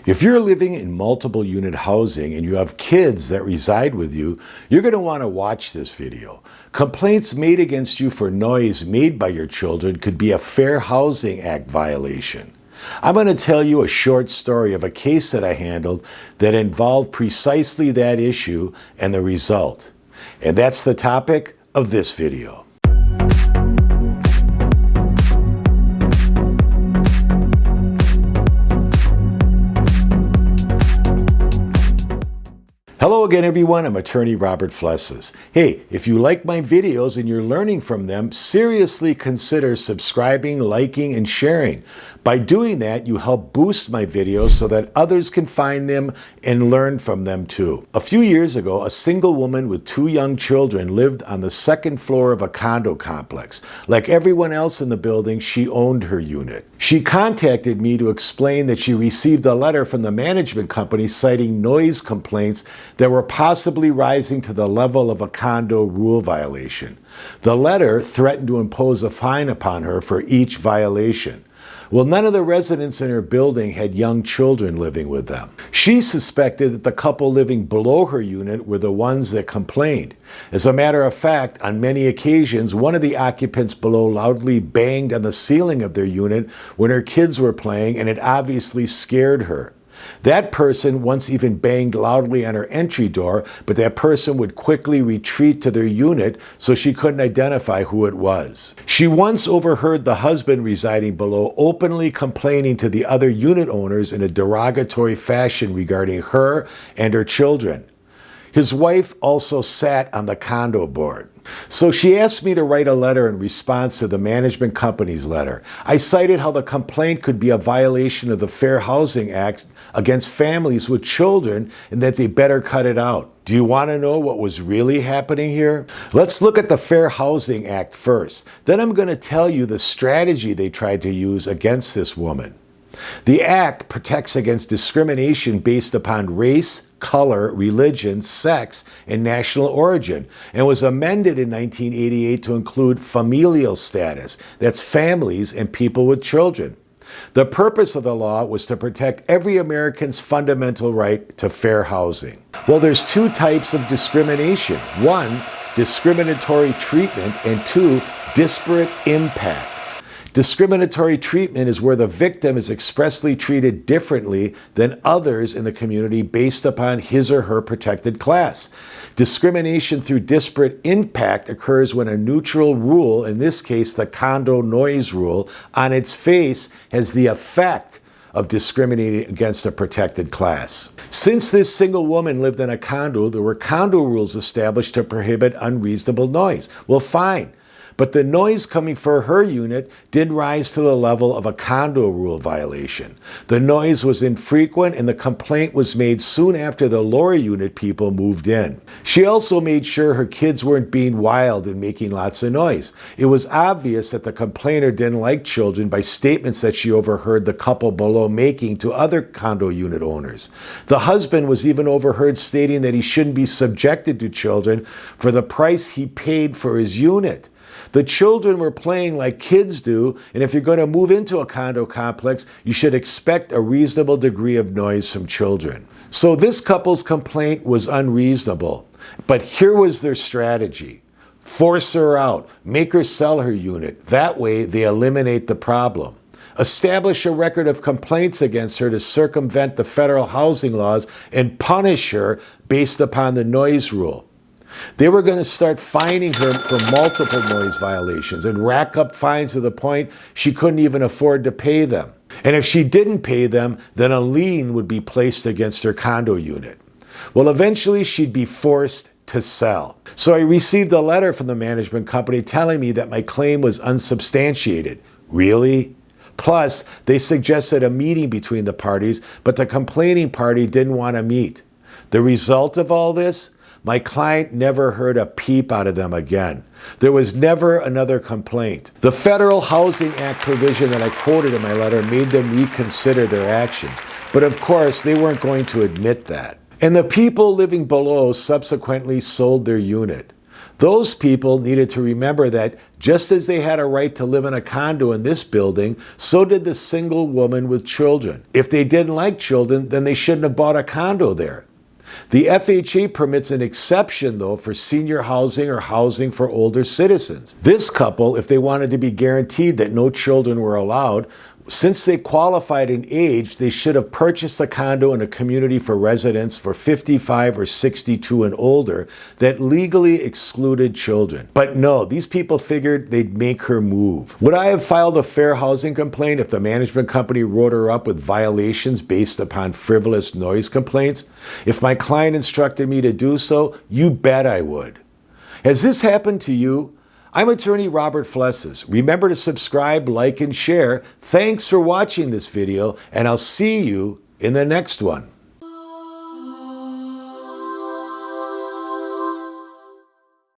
If you're living in multiple unit housing and you have kids that reside with you, you're going to want to watch this video. Complaints made against you for noise made by your children could be a Fair Housing Act violation. I'm going to tell you a short story of a case that I handled that involved precisely that issue and the result. And that's the topic of this video. Hello again, everyone. I'm attorney Robert Flessas. Hey, if you like my videos and you're learning from them, seriously consider subscribing, liking, and sharing. By doing that, you help boost my videos so that others can find them and learn from them too. A few years ago, a single woman with 2 young children lived on the second floor of a condo complex. Like everyone else in the building, she owned her unit. She contacted me to explain that she received a letter from the management company citing noise complaints that were possibly rising to the level of a condo rule violation. The letter threatened to impose a fine upon her for each violation. Well, none of the residents in her building had young children living with them. She suspected that the couple living below her unit were the ones that complained. As a matter of fact, on many occasions, one of the occupants below loudly banged on the ceiling of their unit when her kids were playing, and it obviously scared her. That person once even banged loudly on her entry door, but that person would quickly retreat to their unit so she couldn't identify who it was. She once overheard the husband residing below openly complaining to the other unit owners in a derogatory fashion regarding her and her children. His wife also sat on the condo board. So she asked me to write a letter in response to the management company's letter. I cited how the complaint could be a violation of the Fair Housing Act against families with children and that they better cut it out. Do you want to know what was really happening here? Let's look at the Fair Housing Act first. Then I'm going to tell you the strategy they tried to use against this woman. The Act protects against discrimination based upon race, color, religion, sex, and national origin, and was amended in 1988 to include familial status. That's families and people with children. The purpose of the law was to protect every American's fundamental right to fair housing. Well, there's 2 types of discrimination. 1, discriminatory treatment, and 2, disparate impact. Discriminatory treatment is where the victim is expressly treated differently than others in the community based upon his or her protected class. Discrimination through disparate impact occurs when a neutral rule, in this case the condo noise rule, on its face has the effect of discriminating against a protected class. Since this single woman lived in a condo, there were condo rules established to prohibit unreasonable noise. Well, fine. But the noise coming from her unit did rise to the level of a condo rule violation. The noise was infrequent and the complaint was made soon after the lower unit people moved in. She also made sure her kids weren't being wild and making lots of noise. It was obvious that the complainer didn't like children by statements that she overheard the couple below making to other condo unit owners. The husband was even overheard stating that he shouldn't be subjected to children for the price he paid for his unit. The children were playing like kids do, and if you're going to move into a condo complex, you should expect a reasonable degree of noise from children. So this couple's complaint was unreasonable, but here was their strategy. Force her out, make her sell her unit. That way they eliminate the problem. Establish a record of complaints against her to circumvent the federal housing laws and punish her based upon the noise rule. They were going to start fining her for multiple noise violations and rack up fines to the point she couldn't even afford to pay them. And if she didn't pay them, then a lien would be placed against her condo unit. Well, eventually she'd be forced to sell. So I received a letter from the management company telling me that my claim was unsubstantiated. Really? Plus, they suggested a meeting between the parties, but the complaining party didn't want to meet. The result of all this? My client never heard a peep out of them again. There was never another complaint. The Federal Housing Act provision that I quoted in my letter made them reconsider their actions. But of course, they weren't going to admit that. And the people living below subsequently sold their unit. Those people needed to remember that just as they had a right to live in a condo in this building, so did the single woman with children. If they didn't like children, then they shouldn't have bought a condo there. The FHA permits an exception, though, for senior housing or housing for older citizens. This couple, if they wanted to be guaranteed that no children were allowed, since they qualified in age, they should have purchased a condo in a community for residents for 55 or 62 and older that legally excluded children. But no, these people figured they'd make her move. Would I have filed a fair housing complaint if the management company wrote her up with violations based upon frivolous noise complaints? If my client instructed me to do so, you bet I would. Has this happened to you? I'm attorney Robert Flessas. Remember to subscribe, like, and share. Thanks for watching this video, and I'll see you in the next one.